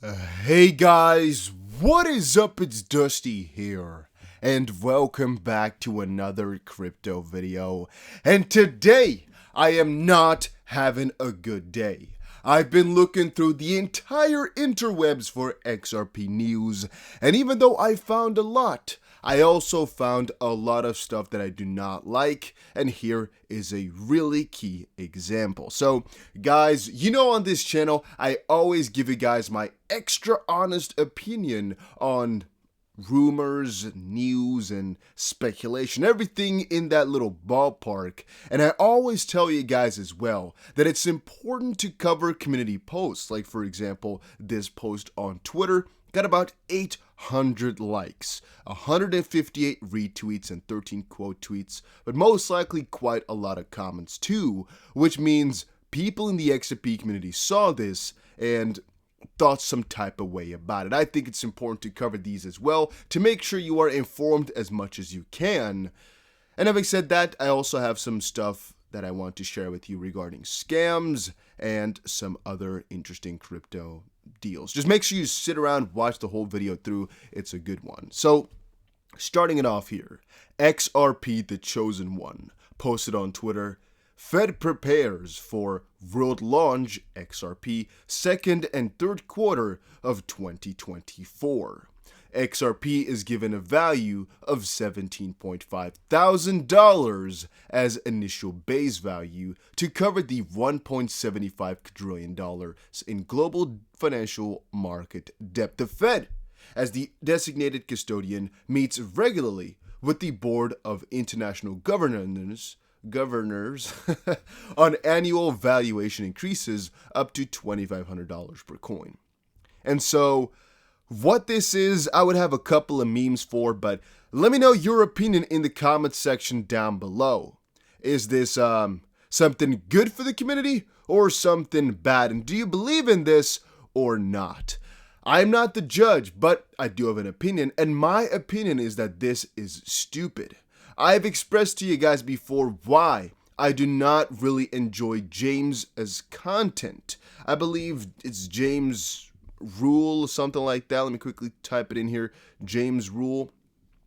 Hey guys, what is up? It's Dusty here, and welcome back to another crypto video. And today, I am not having a good day. I've been looking through the entire interwebs for XRP news, and even though I found a lot, I also found a lot of stuff that I do not like, and here is a really key example. So, guys, you know on this channel, I always give you guys my extra honest opinion on rumors, news, and speculation, everything in that little ballpark. And I always tell you guys as well that it's important to cover community posts, like for example, this post on Twitter got about 800 likes, 158 retweets, and 13 quote tweets, but most likely quite a lot of comments too, which means people in the XRP community saw this and thought some type of way about it. I think it's important to cover these as well to make sure you are informed as much as you can. And having said that, I also have some stuff that I want to share with you regarding scams and some other interesting crypto deals. Just make sure you sit around, watch the whole video through. It's a good one. So, starting it off here, XRP the Chosen One posted on Twitter, Fed prepares for world launch XRP second and third quarter of 2024. XRP is given a value of $17.5 thousand as initial base value to cover the $1.75 trillion in global financial market debt. The Fed, as the designated custodian, meets regularly with the Board of International Governors on annual valuation increases up to $2,500 per coin. And so, what this is, I would have a couple of memes for, but let me know your opinion in the comments section down below. Is this something good for the community or something bad? And do you believe in this or not? I'm not the judge, but I do have an opinion, and my opinion is that this is stupid. I've expressed to you guys before why I do not really enjoy James's content. I believe it's James Rule, something like that. Let me quickly type it in here. James Rule.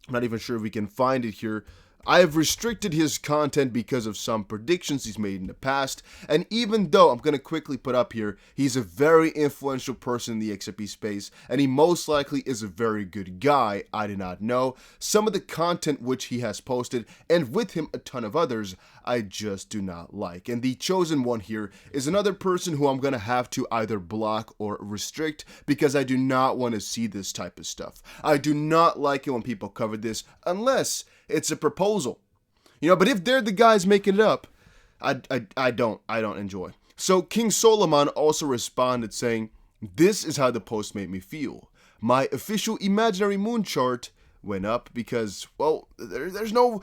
I'm not even sure if we can find it here. I have restricted his content because of some predictions he's made in the past, and even though I'm going to quickly put up here, he's a very influential person in the XRP space, and he most likely is a very good guy, I do not know. Some of the content which he has posted, and with him a ton of others, I just do not like. And the Chosen One here is another person who I'm going to have to either block or restrict because I do not want to see this type of stuff. I do not like it when people cover this unless it's a proposal, but if they're the guys making it up, I don't enjoy. So King Solomon also responded saying, "This is how the post made me feel. My official imaginary moon chart went up because, well, there's no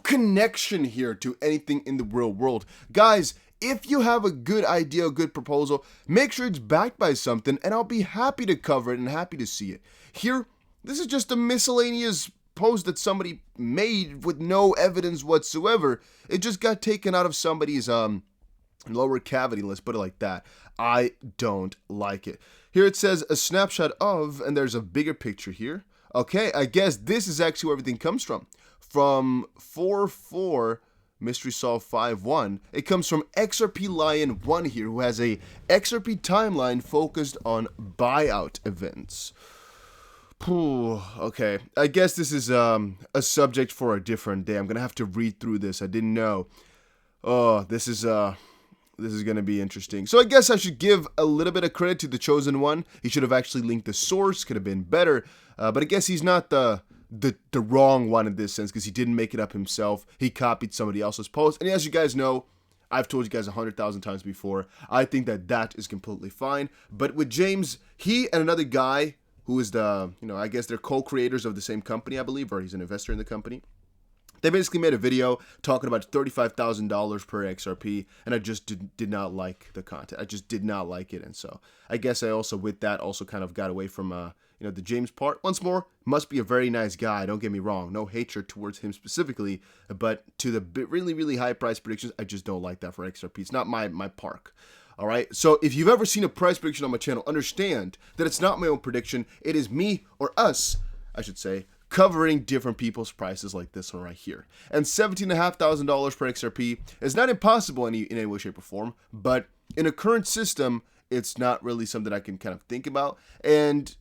connection here to anything in the real world. Guys, if you have a good idea, a good proposal, make sure it's backed by something, and I'll be happy to cover it and happy to see it. Here, this is just a miscellaneous post that somebody made with no evidence whatsoever. It just got taken out of somebody's lower cavity, let's put it like that. I don't like it. Here it says a snapshot of, and there's a bigger picture here. Okay, I guess this is actually where everything comes from. From 44 Mystery Solve 5-1, it comes from XRP Lion 1 here, who has a XRP timeline focused on buyout events. Okay, I guess this is a subject for a different day. I'm gonna have to read through this. I didn't know. Oh, this is gonna be interesting. So I guess I should give a little bit of credit to the Chosen One. He should have actually linked the source. Could have been better. But I guess he's not the wrong one in this sense because he didn't make it up himself. He copied somebody else's post. And as you guys know, I've told you guys 100,000 times before, I think that is completely fine. But with James, he and another guy who is I guess they're co-creators of the same company, I believe, or he's an investor in the company. They basically made a video talking about $35,000 per XRP, and I just did not like the content. I just did not like it, and so I guess I also, with that, also kind of got away from, the James part. Once more, must be a very nice guy, don't get me wrong. No hatred towards him specifically, but to the really, really high price predictions, I just don't like that for XRP. It's not my park. All right. So if you've ever seen a price prediction on my channel, understand that it's not my own prediction. It is me, or us, I should say, covering different people's prices like this one right here. And $17,500 per XRP is not impossible in any way, shape, or form, but in a current system, it's not really something I can kind of think about. And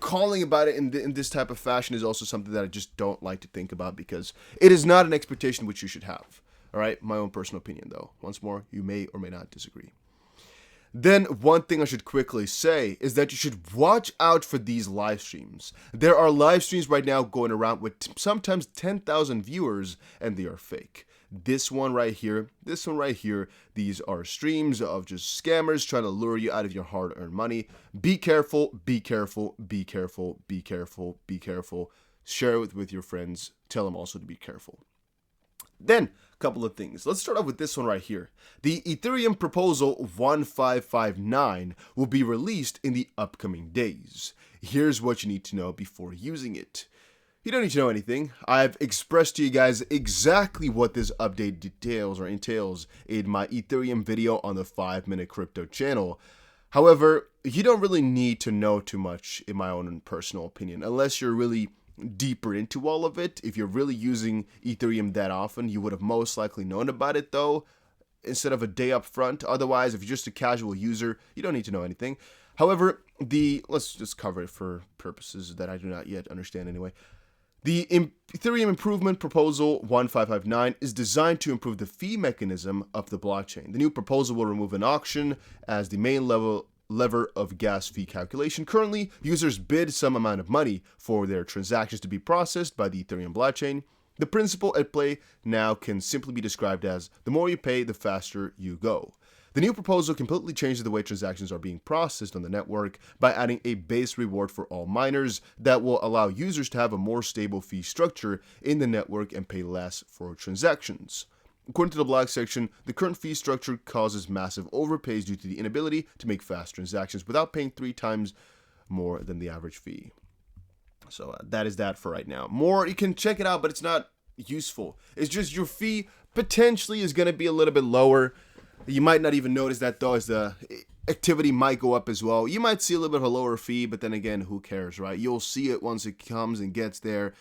calling about it in this type of fashion is also something that I just don't like to think about, because it is not an expectation which you should have. All right, my own personal opinion though. Once more, you may or may not disagree. Then one thing I should quickly say is that you should watch out for these live streams. There are live streams right now going around with sometimes 10,000 viewers, and they are fake. This one right here, these are streams of just scammers trying to lure you out of your hard-earned money. Be careful, be careful, be careful, be careful, be careful. Share it with your friends. Tell them also to be careful. Then, a couple of things. Let's start off with this one right here. The Ethereum proposal 1559 will be released in the upcoming days. Here's what you need to know before using it. You don't need to know anything. I've expressed to you guys exactly what this update entails in my Ethereum video on the 5-Minute Crypto channel. However, you don't really need to know too much, in my own personal opinion, unless you're really deeper into all of it. If you're really using Ethereum that often, you would have most likely known about it though, instead of a day up front. Otherwise, if you're just a casual user, you don't need to know anything. However, let's just cover it for purposes that I do not yet understand anyway. The Ethereum Improvement Proposal 1559 is designed to improve the fee mechanism of the blockchain. The new proposal will remove an auction as the main lever of gas fee calculation. Currently, users bid some amount of money for their transactions to be processed by the Ethereum blockchain. The principle at play now can simply be described as the more you pay, the faster you go. The new proposal completely changes the way transactions are being processed on the network by adding a base reward for all miners that will allow users to have a more stable fee structure in the network and pay less for transactions. According to the blog section, the current fee structure causes massive overpays due to the inability to make fast transactions without paying 3 times more than the average fee. So that is that for right now. More, you can check it out, but it's not useful. It's just your fee potentially is going to be a little bit lower. You might not even notice that though, as the activity might go up as well. You might see a little bit of a lower fee, but then again, who cares, right? You'll see it once it comes and gets there.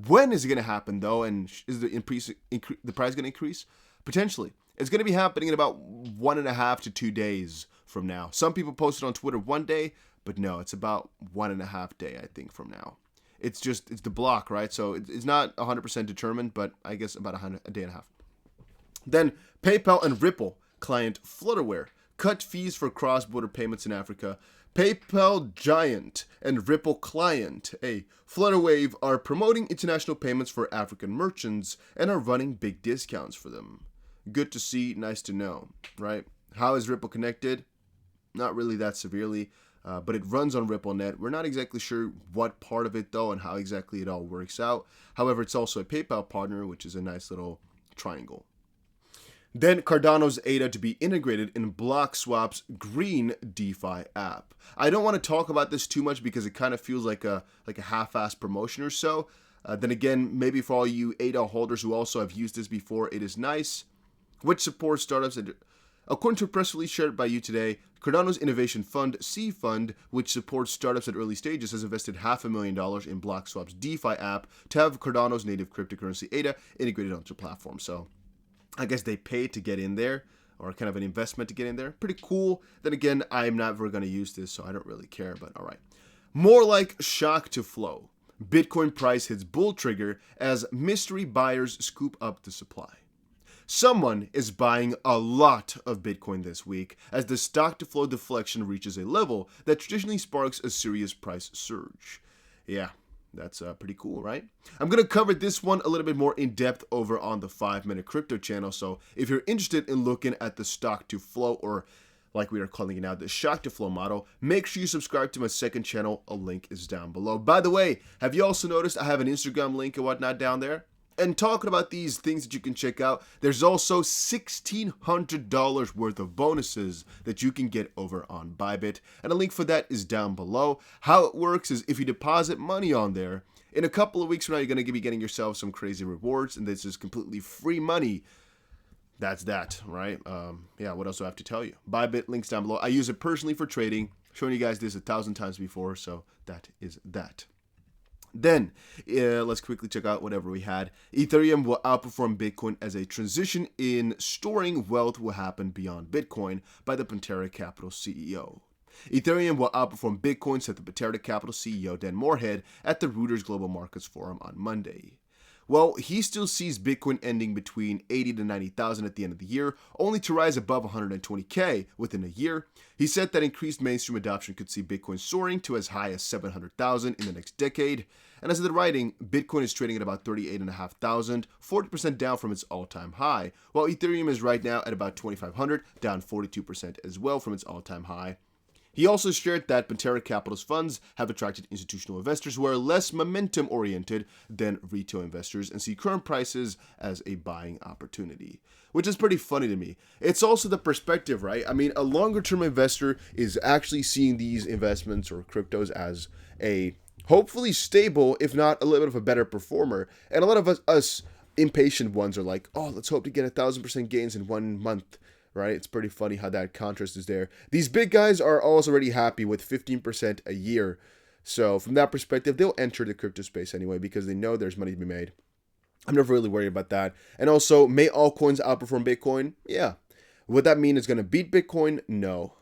When is it going to happen though? And is the price going to increase? Potentially. It's going to be happening in about 1.5 to 2 days from now. Some people posted on Twitter 1 day, but no, it's about 1.5 day, I think, from now. It's the block, right? So it's not 100% determined, but I guess about a day and a half. Then PayPal and Ripple client Flutterware cut fees for cross-border payments in Africa. PayPal giant and Ripple client, Flutterwave, are promoting international payments for African merchants and are running big discounts for them. Good to see, nice to know, right? How is Ripple connected? Not really that severely, but it runs on RippleNet. We're not exactly sure what part of it though and how exactly it all works out. However, it's also a PayPal partner, which is a nice little triangle. Then Cardano's ADA to be integrated in BlockSwap's green DeFi app. I don't want to talk about this too much because it kind of feels like a half-assed promotion or so. Then again, maybe for all you ADA holders who also have used this before, it is nice. Which supports startups. According to a press release shared by you today, Cardano's innovation fund, C Fund, which supports startups at early stages, has invested $500,000 in BlockSwap's DeFi app to have Cardano's native cryptocurrency ADA integrated onto the platform. So I guess they paid to get in there, or kind of an investment to get in there. Pretty cool. Then again, I'm never going to use this, so I don't really care, but all right. More like shock to flow. Bitcoin price hits bull trigger as mystery buyers scoop up the supply. Someone is buying a lot of Bitcoin this week as the stock to flow deflection reaches a level that traditionally sparks a serious price surge. Yeah, that's pretty cool, right? I'm going to cover this one a little bit more in depth over on the 5-Minute Crypto channel. So if you're interested in looking at the stock to flow, or like we are calling it now, the shock to flow model, make sure you subscribe to my second channel. A link is down below. By the way, have you also noticed I have an Instagram link and whatnot down there? And talking about these things that you can check out, there's also $1,600 worth of bonuses that you can get over on Bybit, and a link for that is down below. How it works is if you deposit money on there, in a couple of weeks from now, you're going to be getting yourself some crazy rewards, and this is completely free money. that's that, right? Yeah, what else do I have to tell you? Bybit, links down below. I use it personally for trading. Showing you guys this 1,000 times before, so that is that. Then, let's quickly check out whatever we had. Ethereum will outperform Bitcoin as a transition in storing wealth will happen beyond Bitcoin by the Pantera Capital CEO. Ethereum will outperform Bitcoin, said the Pantera Capital CEO Dan Morehead at the Reuters Global Markets Forum on Monday. Well, he still sees Bitcoin ending between 80 to 90,000 at the end of the year, only to rise above 120K within a year. He said that increased mainstream adoption could see Bitcoin soaring to as high as 700,000 in the next decade. And as of the writing, Bitcoin is trading at about 38,500, 40% down from its all-time high, while Ethereum is right now at about 2,500, down 42% as well from its all-time high. He also shared that Pantera Capital's funds have attracted institutional investors who are less momentum-oriented than retail investors and see current prices as a buying opportunity, which is pretty funny to me. It's also the perspective, right? I mean, a longer-term investor is actually seeing these investments or cryptos as a hopefully stable, if not a little bit of a better performer. And a lot of us impatient ones are like, oh, let's hope to get 1,000% gains in 1 month. Right? It's pretty funny how that contrast is there. These big guys are also already happy with 15% a year. So from that perspective, they'll enter the crypto space anyway because they know there's money to be made. I'm never really worried about that. And also, may altcoins outperform Bitcoin? Yeah. Would that mean it's going to beat Bitcoin? No,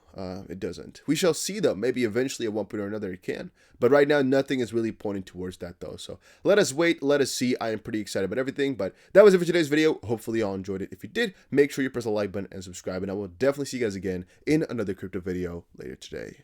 it doesn't. We shall see though. Maybe eventually at one point or another it can. But right now, nothing is really pointing towards that though. So let us wait. Let us see. I am pretty excited about everything. But that was it for today's video. Hopefully you all enjoyed it. If you did, make sure you press the like button and subscribe. And I will definitely see you guys again in another crypto video later today.